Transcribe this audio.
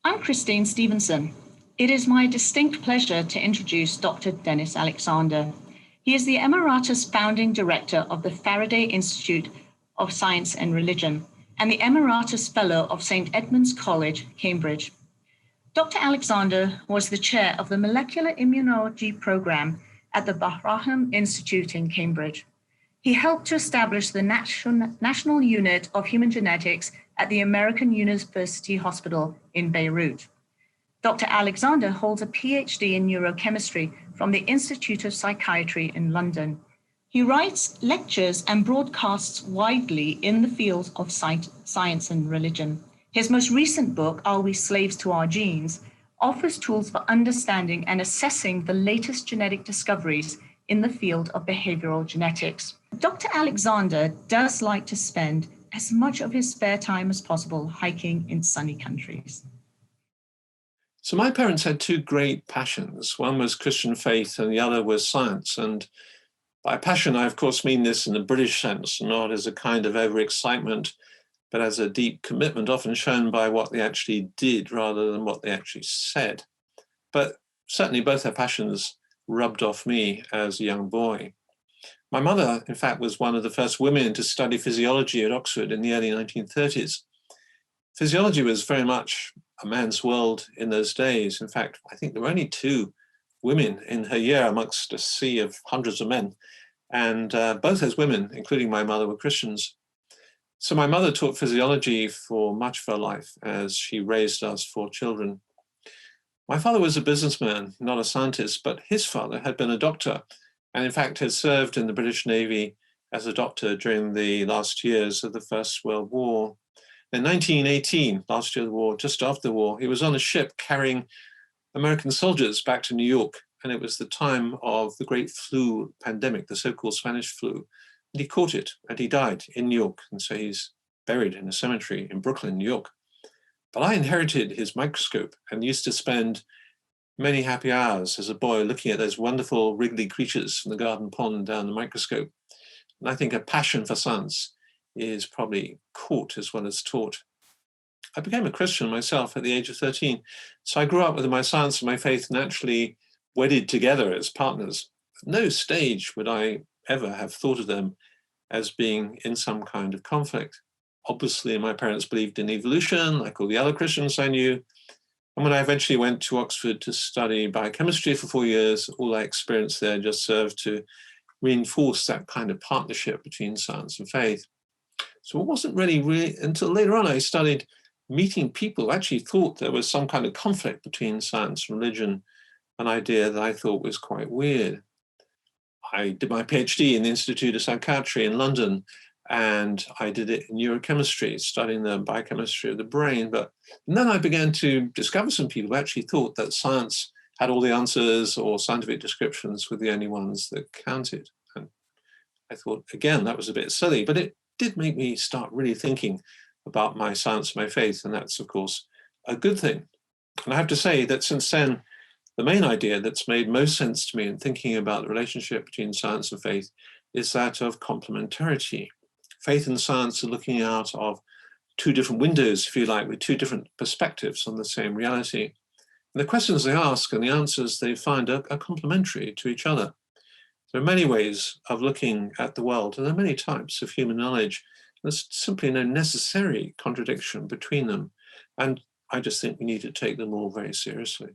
I'm Christine Stephenson. It is my distinct pleasure to introduce Dr. Denis Alexander. He is the Emeritus Founding Director of the Faraday Institute of Science and Religion and the Emeritus Fellow of St. Edmund's College, Cambridge. Dr. Alexander was the chair of the Molecular Immunology Program at the Bahram Institute in Cambridge. He helped to establish the National Unit of Human Genetics at the American University Hospital in Beirut. Dr. Alexander holds a PhD in neurochemistry from the Institute of Psychiatry in London. He writes, lectures, and broadcasts widely in the fields of science and religion. His most recent book, Are We Slaves to Our Genes?, offers tools for understanding and assessing the latest genetic discoveries in the field of behavioral genetics. Dr. Alexander does like to spend as much of his spare time as possible hiking in sunny countries. So my parents had two great passions. One was Christian faith and the other was science. And by passion, I of course mean this in a British sense, not as a kind of overexcitement, but as a deep commitment often shown by what they actually did rather than what they actually said. But certainly both their passions rubbed off me as a young boy. My mother, in fact, was one of the first women to study physiology at Oxford in the early 1930s. Physiology was very much a man's world in those days. In fact, I think there were only two women in her year amongst a sea of hundreds of men. And both those women, including my mother, were Christians. So my mother taught physiology for much of her life as she raised us four children. My father was a businessman, not a scientist, but his father had been a doctor and in fact had served in the British Navy as a doctor during the last years of the First World War. In 1918, last year of the war, just after the war, he was on a ship carrying American soldiers back to New York. And it was the time of the great flu pandemic, the so-called Spanish flu. And he caught it and he died in New York. And so he's buried in a cemetery in Brooklyn, New York. But I inherited his microscope and used to spend many happy hours as a boy looking at those wonderful wriggly creatures from the garden pond down the microscope. And I think a passion for science is probably caught as well as taught. I became a Christian myself at the age of 13. So I grew up with my science and my faith naturally wedded together as partners. At no stage would I ever have thought of them as being in some kind of conflict. Obviously, my parents believed in evolution, like all the other Christians I knew. And when I eventually went to Oxford to study biochemistry for 4 years, all I experienced there just served to reinforce that kind of partnership between science and faith. So it wasn't really until later on I started meeting people who actually thought there was some kind of conflict between science and religion, an idea that I thought was quite weird. I did my PhD in the Institute of Psychiatry in London, and I did it in neurochemistry, studying the biochemistry of the brain. But then I began to discover some people who actually thought that science had all the answers or scientific descriptions were the only ones that counted. And I thought, again, that was a bit silly, but it did make me start really thinking about my science and my faith. And that's, of course, a good thing. And I have to say that since then, the main idea that's made most sense to me in thinking about the relationship between science and faith is that of complementarity. Faith and science are looking out of two different windows, if you like, with two different perspectives on the same reality. And the questions they ask and the answers they find are complementary to each other. There are many ways of looking at the world, and there are many types of human knowledge. There's simply no necessary contradiction between them. And I just think we need to take them all very seriously.